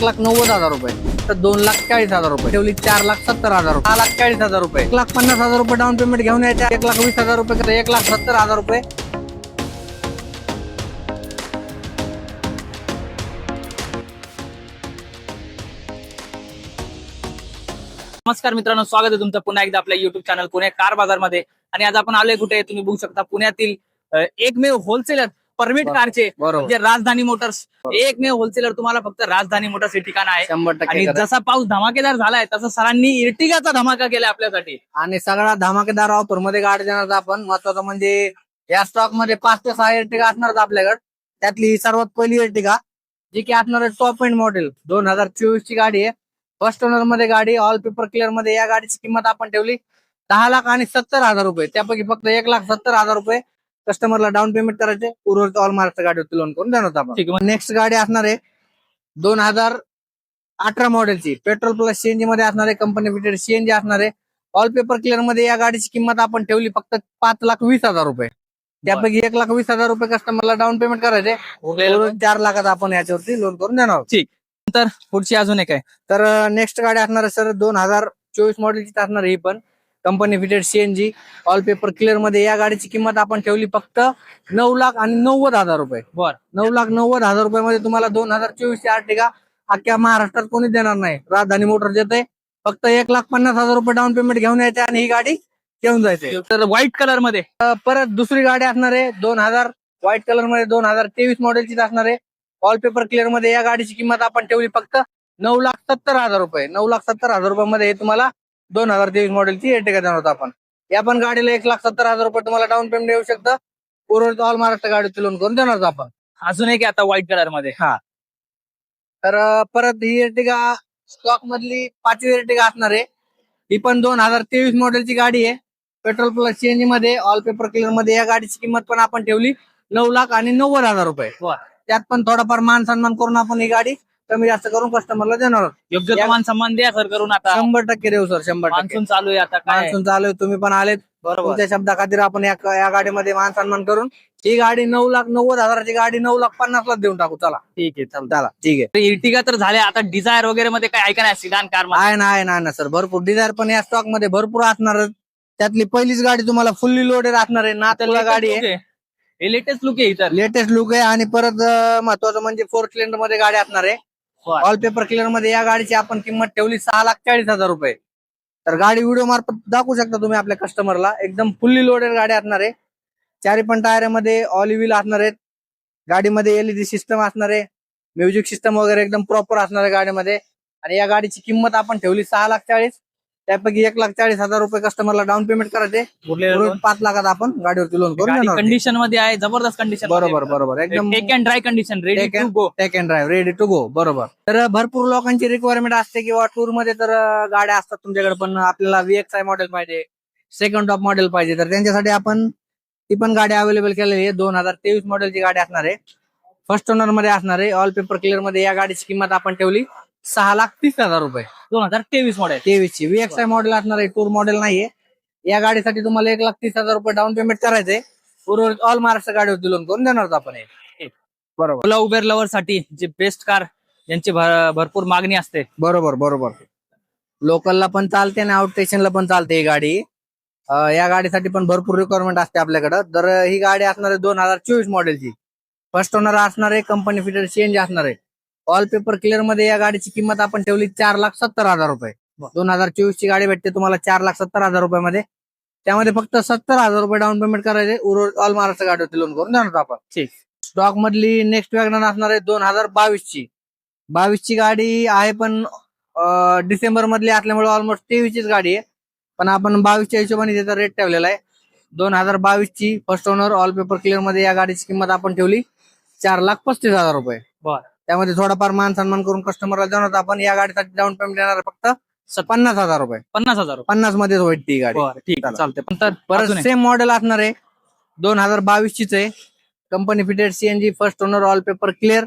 1,90,000 रुपये, तर 2,40,000 रुपये ठेवली 4,70,000 रुपये, 6,40,000 रुपये, 1,50,000 रुपये डाऊन पेमेंट घेऊन यायच्या 1,20,000 रुपये, 1,70,000 रुपये. नमस्कार मित्रांनो, स्वागत आहे तुमचं पुन्हा एकदा आपल्या युट्यूब चॅनल पुणे कार बाजार मध्ये. आणि आज आपण आलोय कुठे तुम्ही बघू शकता, पुण्यातील एकमेव होलसेलर परमिट कारचे जे राजधानी मोटर्स. एकमेव होलसेलर तुम्हाला फक्त राजधानी मोटर्स हे ठिकाण आहे. 100% आणि जसा पाऊस धमाकेदार झालाय तसं सरांनी इर्टिगाचा धमाका केला आपल्यासाठी. आणि सगळा धमाकेदार ऑफर मध्ये गाडी देणार आपण. महत्वाचं म्हणजे या स्टॉक मध्ये 5 ते 6 इर्टिगा असणार आपल्याकडे. त्यातली सर्वात पहिली इर्टिगा जी की असणार टॉप एंड मॉडेल 2024 ची गाडी आहे. फर्स्ट ओनर मध्ये गाडी, ऑल पेपर क्लिअर मध्ये. या गाडीची किंमत आपण ठेवली 10,70,000 रुपये. त्यापैकी फक्त 1,70,000 रुपये कस्टमरला डाऊन पेमेंट करायचे. उर्वरित ऑल महाराष्ट्र गाडीवरती लोन करून देणार आपण. नेक्स्ट गाडी असणार आहे 2018 मॉडेलची पेट्रोल प्लस सीएनजी मध्ये असणार आहे. कंपनी फिटेड सीएनजी असणार आहे. ऑल पेपर क्लिअर मध्ये या गाडीची किंमत आपण ठेवली फक्त 5,20,000 रुपये. त्यापैकी 1,20,000 रुपये कस्टमरला डाऊन पेमेंट करायचे. 4 लाखात आपण याच्यावरती लोन करून देणार आहोत. ठीक. तर पुढची अजून एक आहे. तर नेक्स्ट गाडी असणार आहे सर 2024 मॉडेलची असणार ही पण company fitted CNG all paper clear मध्ये. या गाडीची किंमत आपण ठेवली फक्त 9,90,000 रुपये. 9,90,000 रुपयामध्ये तुम्हाला 2024 ची आर्टिगा अख्ख्या महाराष्ट्रात कोणी देणार नाही. राजधानी मोटर देते. फक्त 1,50,000 रुपये डाऊन पेमेंट घेऊन यायचे आणि ही गाडी घेऊन जायचे. तर व्हाईट कलर मध्ये परत दुसरी गाडी असणार आहे 2000 व्हाईट कलर मध्ये 2023 मॉडेलची असणार आहे. ऑल पेपर क्लिअर मध्ये या गाडीची किंमत आपण ठेवली फक्त 9,70,000 रुपये. 9,70,000 रुपयामध्ये हे तुम्हाला 2023 मॉडेलची एर्टिगा देणार होता आपण. या पण गाडीला 1,70,000 रुपये तुम्हाला डाऊन पेमेंट येऊ शकतं. उर्वरित ऑल महाराष्ट्र गाडीची लोन करून देणार होता आपण. अजून एक आता व्हाईट कलर मध्ये. हा, तर परत ही एर्टिगा स्टॉक मधली 5वी एर्टिगा असणार आहे. ही पण 2023 मॉडेलची गाडी आहे. पेट्रोल प्लस सीएनजी मध्ये ऑल पेपर क्लिअर मध्ये. या गाडीची किंमत पण आपण ठेवली 9,90,000 रुपये. त्यात पण थोडाफार मान सन्मान करून आपण ही गाडी कमी जास्त करून कस्टमरला देणार आहोत. योग्य मान सन्मान द्या सर करून. आता 100% देऊ सर. 100% मान्सून चालू आहे. आता काय मान्सून चालू आहे. तुम्ही पण आलेत. तुमच्या शब्दा खातीर आपण या गाडीमध्ये मान सन्मान करून ही गाडी 9,90,000ची गाडी 9,50,000 देऊन टाकू. चला ठीक आहे. चला ठीक आहे. इर्टिगा तर झाले. आता डिझायर वगैरे मध्ये काय ऐका नाही सिडान कार आहे ना सर. भरपूर डिझायर पण या स्टॉक मध्ये भरपूर असणार. त्यातली पहिलीच गाडी तुम्हाला फुल्ली लोडेड असणार आहे. नातला गाडी आहे. लेटेस्ट लुक आहे. इतर लेटेस्ट लुक आहे. आणि परत महत्वाचं म्हणजे 4 सिलेंडर मध्ये गाडी असणार आहे. ऑल पेपर क्लिअर मध्ये या गाडीची आपण किंमत ठेवली 6,40,000 रुपये. तर गाडी व्हिडिओ मार्फत दाखवू शकता तुम्ही आपल्या कस्टमरला. एकदम फुल्ली लोडेड गाडी असणार आहे. चारी पण टायर मध्ये ऑलिव्ह व्हील असणार आहेत. गाडीमध्ये एलईडी सिस्टम असणार आहे. म्युझिक सिस्टम वगैरे एकदम प्रॉपर असणार आहे गाडीमध्ये. आणि या गाडीची किंमत आपण ठेवली 6,40,000. त्यापैकी 1,40,000 रुपये कस्टमरला डाऊन पेमेंट करायचे. 5 लाखात आपण गाडीवरती लोन करून कंडिशन मध्ये आहे. जबरदस्त कंडिशन. बरोबर एकदम take and dry condition. Ready to go. Take and drive ready to go. बरोबर. तर भरपूर लोकांची रिक्वायरमेंट असते किंवा टूर मध्ये तर गाड्या असतात तुमच्याकडे. पण आपल्याला VXI मॉडेल पाहिजे, सेकंड टॉप मॉडेल पाहिजे. तर त्यांच्यासाठी आपण ती पण गाडी अवेलेबल केलेली आहे. 2023 मॉडेलची गाडी असणार आहे. फर्स्ट ओनर मध्ये असणार आहे. ऑल पेपर क्लिअर मध्ये. या गाडीची किंमत आपण ठेवली 6,30,000 रुपये. 2023 मॉडेल. 23 ची VXI मॉडेल असणार आहे. टूर मॉडेल नाहीये. या गाडीसाठी तुम्हाला 1,30,000 रुपये डाऊन पेमेंट करायचे. उर्वरित ऑल महाराष्ट्र गाडीवरती लोन करून देणार होतो आपण. बरोबर. ओला उबेर लवर साठी जे बेस्ट कार ज्यांची भरपूर मागणी असते. बरोबर. लोकलला पण चालते आणि आउट स्टेशनला पण चालते ही गाडी. या गाडीसाठी पण भरपूर रिक्वायरमेंट असते आपल्याकडे. तर ही गाडी असणार आहे 2024 मॉडेलची. फर्स्ट ओनर असणार आहे. कंपनी फिटेड सीएनजी असणार आहे. ऑल पेपर क्लिअर मध्ये या गाडीची किंमत आपण ठेवली 4,70,000 रुपये. 2024 ची गाडी भेटते तुम्हाला 4,70,000 रुपयामध्ये. त्यामध्ये फक्त 70,000 रुपये डाऊन पेमेंट करायचे. उर्वरित ऑल महाराष्ट्र गाडीवरती लोन करून देणार आपण. ठीक. स्टॉक मधली नेक्स्ट वॅगनर असणार आहे 2022 ची. 22 ची गाडी आहे पण डिसेंबर मधली असल्यामुळे ऑलमोस्ट 23 चीच गाडी आहे. पण आपण 22 च्या हिशोबाने त्याचा रेट ठेवलेला आहे. 2022 ची first owner all paper clear मध्ये या गाडीची किंमत आपण ठेवली 4,35,000 रुपये. त्यामध्ये थोडाफार मान सन्मान करून कस्टमरला देणार आपण. या गाडीसाठी डाऊन पेमेंट देणार फक्त 50,000 रुपये. 50,000 मध्येच होईल ती गाडी. ठीक आहे, चालते. परत सेम मॉडेल असणार आहे 2022 चीच आहे. Company fitted CNG first owner all paper clear.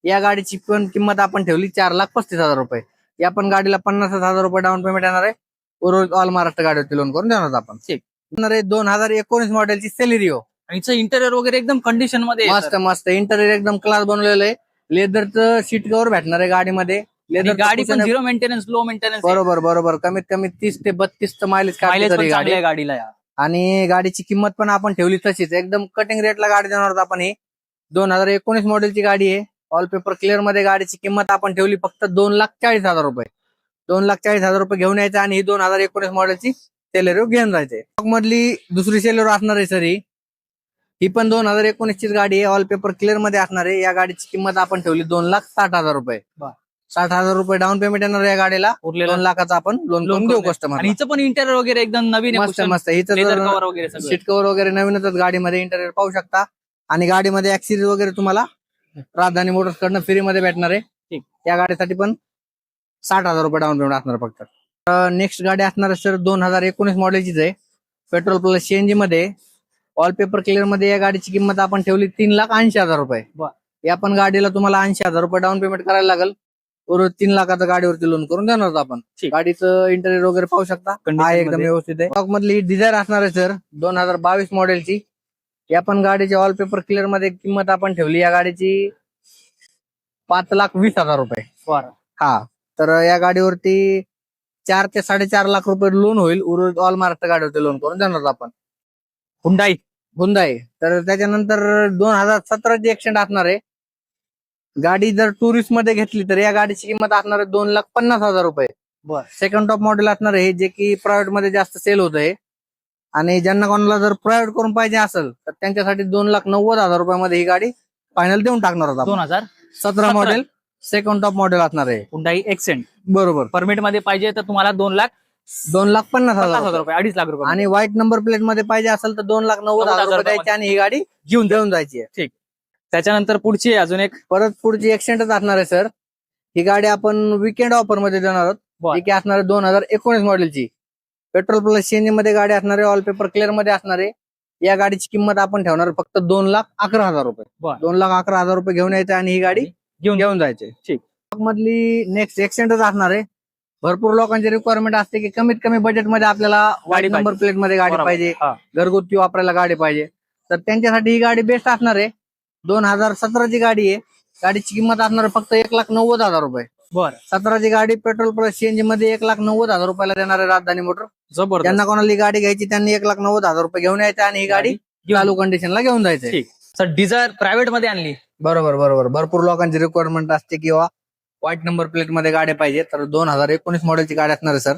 या गाडीची पण किंमत आपण ठेवली 4,35,000 रुपये. या पण गाडीला 50,000 रुपये डाऊन पेमेंट येणार आहे. उर्वरित ऑल महाराष्ट्र गाडीवरती लोन करून देणार आपण. ठीक. 2019 मॉडेलची सेलेरिओ. इंटेरियर वगैरे एकदम कंडिशन मध्ये मस्त इंटेरियर एकदम क्लास बनवलेलं आहे. लेदरचं सीट कव्हर भेटणार आहे गाडीमध्ये. लेदर गाडी पण झिरो मेंटेनन्स, लो मेंटेनन्स, बरोबर बरोबर, कमीत कमी 30 ते 32 मायलेज मायलेज पण गाडी. चांगलं आहे गाडीला यार. आणि गाडीची किंमत पण आपण ठेवली तशीच, एकदम कटिंग रेटला गाडी देणार आहोत आपण. ही 2019 मॉडेलची गाडी आहे. ऑल पेपर क्लिअर मध्ये गाडीची किंमत आपण ठेवली फक्त 2,40,000 रुपये. 2,40,000 रुपये घेऊन यायचं आणि ही 2019 मॉडेलची सेलेरिओ घेऊन जायचे. मधली दुसरी सेलेरिओ असणार आहे सर. ही पण 2019 चीच गाडी आहे. ऑल पेपर क्लिअर मध्ये असणार आहे. या गाडीची किंमत आपण ठेवली 2,60,000 रुपये. 60,000 रुपये डाऊन पेमेंट येणार या गाडीला. उरलेलं 2 लाखाचा आपण लोन करून देऊ कस्टमर. आणि हिचं पण इंटेरियर वगैरे एकदम नवीन आहे, मस्त मस्त. हिचं लेदर कव्हर वगैरे सगळं. सीट कव्हर वगैरे नवीनच गाडीमध्ये, इंटेरियर पाहू शकता. आणि गाडीमध्ये ऍक्सेसरीज वगैरे तुम्हाला राजधानी मोटर्स कडनं फ्री मध्ये भेटणार आहे. ठीक. या गाडीसाठी पण 60,000 रुपये डाऊन पेमेंट असणार फक्त. नेक्स्ट गाडी असणार सर 2019 मॉडेलचीच आहे. पेट्रोल प्लस सीएनजी मध्ये, ऑल पेपर क्लिअर मध्ये. या गाडीची किंमत आपण ठेवली 3,80,000 रुपये. या पण गाडीला तुम्हाला 80,000 रुपये डाऊन पेमेंट करायला लागेल. बरोबर 3 लाखाचं गाडीवरती लोन करून देणार आपण. गाडीचं इंटेरियर वगैरे पाहू शकता, आहे एकदम व्यवस्थित आहे. स्टॉक मधली डिझायर असणार आहे सर 2022 मॉडेलची. या पण गाडीची ऑल पेपर क्लिअर मध्ये किंमत आपण ठेवली या गाडीची 5,20,000 रुपये. हा, तर या गाडीवरती 4 ते 4.5 लाख रुपये लोन होईल. उर्वरित ऑल महाराष्ट्र गाडीवरती लोन करून देणार आपण. हुंडाई तर त्याच्यानंतर 2017ची एक्सटेंड असणार आहे. गाडी जर टुरिस्ट मध्ये घेतली तर या गाडीची किंमत असणार आहे 2,50,000 रुपये. सेकंड टॉप मॉडेल असणार आहे, जे की प्रायव्हेट मध्ये जास्त सेल होत आहे. आणि ज्यांना कोणाला जर प्रायव्हेट करून पाहिजे असेल तर त्यांच्यासाठी 2,90,000 रुपयामध्ये ही गाडी फायनल देऊन टाकणार आहोत. 2017 मॉडेल सेकंड टॉप मॉडेल असणार आहे. Hyundai accent. बरोबर. परमिट मध्ये पाहिजे तर तुम्हाला 2,50,000 रुपये, 2.5 लाख रुपये. आणि व्हाईट नंबर प्लेट मध्ये पाहिजे असेल तर 2,90,000 रुपये द्यायचे आणि ही गाडी घेऊन जायची आहे. ठीक. त्याच्यानंतर पुढची अजून एक, परत पुढची एक्सटेंडच असणार आहे सर. ही गाडी आपण विकेंड ऑफर मध्ये देणार आहोत. जी की असणार आहे 2019 मॉडेलची. पेट्रोल प्लस सीएनजी मध्ये गाडी असणार आहे. ऑल पेपर क्लिअर मध्ये असणार आहे. या गाडीची किंमत आपण ठेवणार फक्त 2,11,000 रुपये. 2,11,000 रुपये घेऊन यायचे आणि ही गाडी घेऊन जायचे. ठीक. मधली नेक्स्ट एक्सटेंडच असणार आहे. भरपूर लोकांची रिक्वायरमेंट असते की कमीत कमी बजेटमध्ये आपल्याला व्हाईट नंबर प्लेट मध्ये गाडी पाहिजे, घरगुती वापरायला गाडी पाहिजे. तर त्यांच्यासाठी ही गाडी बेस्ट असणार आहे. 2017ची गाडी आहे. गाडीची किंमत असणार फक्त 1,90,000 रुपये. 17ची गाडी पेट्रोल प्लस सीएनजी मध्ये 1,90,000 रुपयाला देणार आहे राजधानी मोटर. जबरदस्त. ज्यांना कोणाला ही गाडी घ्यायची त्यांनी 1,90,000 रुपये घेऊन यायचे आणि ही गाडी चालू कंडिशनला घेऊन जायचे. डिझायर प्रायव्हेट मध्ये आणली. बरोबर. भरपूर लोकांची रिक्वायरमेंट असते किंवा व्हाईट नंबर प्लेट मध्ये गाड्या पाहिजे. तर 2019 मॉडेलची गाडी असणार आहे सर.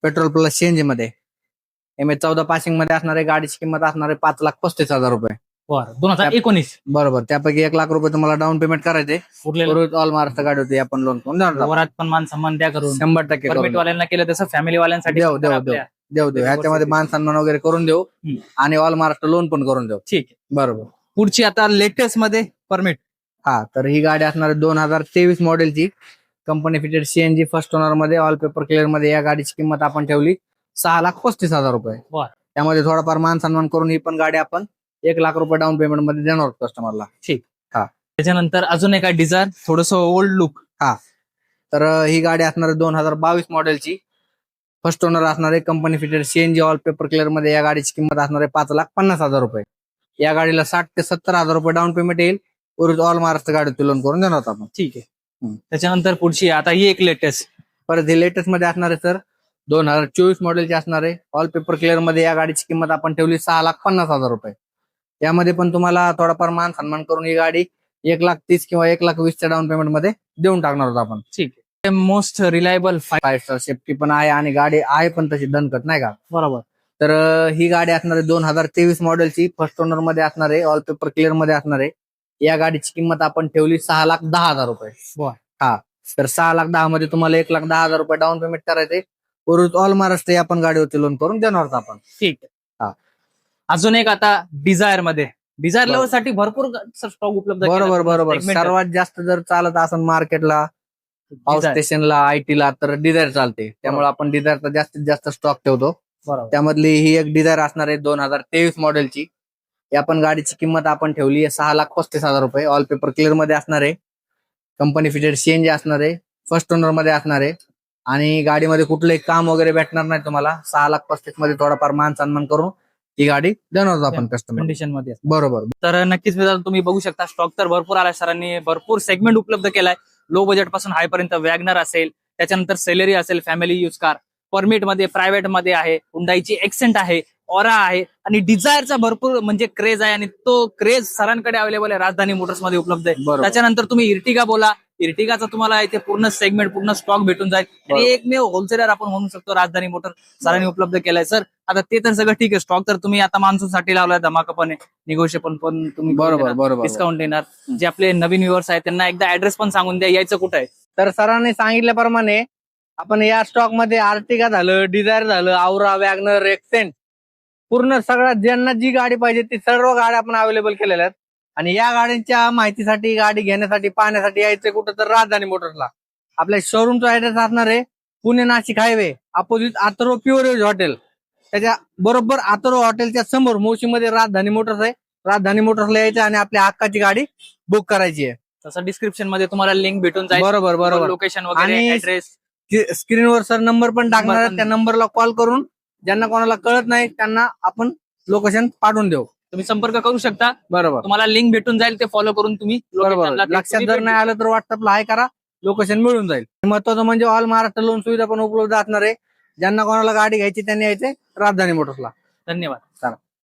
पेट्रोल प्लस सीएनजी मध्ये MH14 पासिंग मध्ये असणार आहे. गाडीची किंमत असणार आहे 5,35,000 रुपये. 2019. बरोबर. त्यापैकी 1 लाख रुपये तुम्हाला डाऊन पेमेंट करायचे. ऑल महाराष्ट्र गाडी होती आपण लोन करून वरात पण मान सन्मान द्या करून 100% परमिट वाल्यांना केलं तसं फॅमिली वाल्यांसाठी देऊ. ह्याच्यामध्ये मान सन्मान वगैरे करून देऊ आणि ऑल महाराष्ट्र लोन पण करून देऊ. ठीक. बरोबर. पुढची आता लेटेस्ट मध्ये परमिट. हा, तर ही गाडी असणार आहे 2023 मॉडेलची. Company fitted CNG first owner मध्ये, ऑल पेपर क्लिअर मध्ये. या गाडीची किंमत आपण ठेवली 6,35,000 रुपये. त्यामध्ये थोडाफार मान सन्मान करून ही पण गाडी आपण 1 लाख रुपये डाऊन पेमेंट मध्ये देणार आहोत कस्टमरला. ठीक. हा, त्याच्यानंतर अजून एक डिझायर, थोडस ओल्ड लुक. हा, तर ही गाडी असणार आहे 2022 मॉडेलची. फर्स्ट ओनर असणार आहे. Company fitted CNG, all paper clear मध्ये. या गाडीची किंमत असणार आहे 5,50,000 रुपये. या गाडीला 60,000 ते 70,000 रुपये डाऊन पेमेंट येईल. ऑल महाराष्ट्र गाडी लोन करून देणार आहोत आपण. ठीक आहे. त्याच्यानंतर पुढची आता ही एक लेटेस्ट. परत हे लेटेस्ट मध्ये असणार आहे सर. 2024 मॉडेलची असणार आहे. ऑल पेपर क्लिअर मध्ये. या गाडीची किंमत आपण ठेवली 6,50,000 रुपये. यामध्ये पण तुम्हाला थोडाफार मान सन्मान करून ही गाडी 1,30,000 किंवा 1,20,000 डाऊन पेमेंट मध्ये देऊन टाकणार आहोत आपण. ठीक आहे. मोस्ट रिलायबल 5 स्टार सेफ्टी पण आहे आणि गाडी आहे पण तशी दणकट, नाही का? बरोबर. तर ही गाडी असणार आहे 2023 मॉडेलची. फर्स्ट ओनर मध्ये असणार आहे. ऑल पेपर क्लिअर मध्ये असणार आहे. या गाडीची किंमत आपण ठेवली 6,10,000 रुपये. हा, तर 6,10,000 मध्ये तुम्हाला 1,10,000 रुपये डाऊन पेमेंट करायचे. ऑल महाराष्ट्र आपण गाडीवरती लोन करून देणार आहोत आपण. ठीक आहे. हा, अजून एक आता डिझायर मध्ये. डिझायर लेवल साठी भरपूर स्टॉक उपलब्ध. बरोबर. सर्वात जास्त जर चालत असेल मार्केटला, हाऊस स्टेशनला, आयटीला, तर डिझायर चालते. त्यामुळे आपण डिझायरचा जास्तीत जास्त स्टॉक ठेवतो. त्यामधली ही एक डिझायर असणार आहे 2023 मॉडेलची. या पण गाडीची किंमत आपण ठेवली आहे 6,35,000 रुपये. ऑल पेपर क्लिअर मध्ये असणार आहे. कंपनी फिटेड सीएनजी असणार आहे. फर्स्ट ओनर मध्ये असणार आहे. आणि गाडीमध्ये कुठलंही काम वगैरे भेटणार नाही तुम्हाला. 6,35,000 मध्ये थोडाफार मान सन्मान करून ही गाडी देणार आपण कस्टमर कंडिशन मध्ये. बरोबर. तर नक्कीच मित्रांनो तुम्ही बघू शकता स्टॉक तर भरपूर आलाय. सरांनी भरपूर सेगमेंट उपलब्ध केलाय. लो बजेट पासून हाय पर्यंत वॅगनर असेल, त्याच्यानंतर सेलेरी असेल, फॅमिली युज कार, परमिट मध्ये, प्रायव्हेट मध्ये आहे, हुंडाईची एक्सेंट आहे, ऑरा आहे आणि डिझायरचा भरपूर म्हणजे क्रेज आहे आणि तो क्रेज सरांकडे अवेलेबल आहे, राजधानी मोटर्स मध्ये उपलब्ध आहे. बरोबर. त्याच्यानंतर तुम्ही इर्टिगा बोला, इर्टिगाचा तुम्हाला इथे पूर्ण सेगमेंट, पूर्ण स्टॉक भेटून जाईल आणि बरोबर. एकमेव होलसेलर आपण म्हणू शकतो राजधानी मोटर सरांनी उपलब्ध केलाय. सर आता ते तर सगळं ठीक आहे, स्टॉक तर तुम्ही आता मान्सूनसाठी लावलाय धमाकापणे, निगोशिएबल पण तुम्ही बरोबर. डिस्काउंट देणार. जे आपले नवीन व्ह्युअर्स आहेत त्यांना एकदा ऍड्रेस पण सांगून द्या, यायचं कुठं आहे. तर सरांनी सांगितल्याप्रमाणे आपण या स्टॉक मध्ये आर्टिगा झालं, डिझायर झालं, औरा, वॅगनर, एक्सेंट, पूर्ण सगळ्या ज्यांना जी गाडी पाहिजे ती सर्व गाड्या आपण अवेलेबल केलेल्या आहेत. आणि या गाड्यांच्या माहितीसाठी, गाडी घेण्यासाठी, पाहण्यासाठी यायचं कुठं तर राजधानी मोटर्सला. आपल्या शोरूमचा ऍड्रेस असणार आहे Pune Nashik highway opposite Atharva pure veg hotel, त्याच्या बरोबर आथर्व हॉटेलच्या समोर मोशीमध्ये राजधानी मोटर्स आहे. राजधानी मोटर्सला यायचं आणि आपल्या हक्काची गाडी बुक करायची आहे. तसं डिस्क्रिप्शन मध्ये तुम्हाला लिंक भेटून जाईल, बरोबर. लोकेशन वगैरे, आणि ऍड्रेस. स्क्रीनवर सर नंबर पण टाकणार नंबर आहे, पण- त्या नंबरला कॉल करून ज्यांना कोणाला कळत नाही त्यांना आपण लोकेशन पाठवून देऊ. तुम्ही संपर्क करू शकता, बरोबर. तुम्हाला लिंक भेटून जाईल, ते फॉलो करून तुम्ही locationला ते लक्षात तुम्ही जर भेट नाही आलं तर व्हॉट्सअपला हाय करा, लोकेशन मिळून जाईल. महत्वाचं म्हणजे ऑल महाराष्ट्र लोन सुविधा पण उपलब्ध असणार आहे. ज्यांना कोणाला गाडी घ्यायची त्यांनी यायचे राजधानी मोटर्सला. देऊ. धन्यवाद. चला.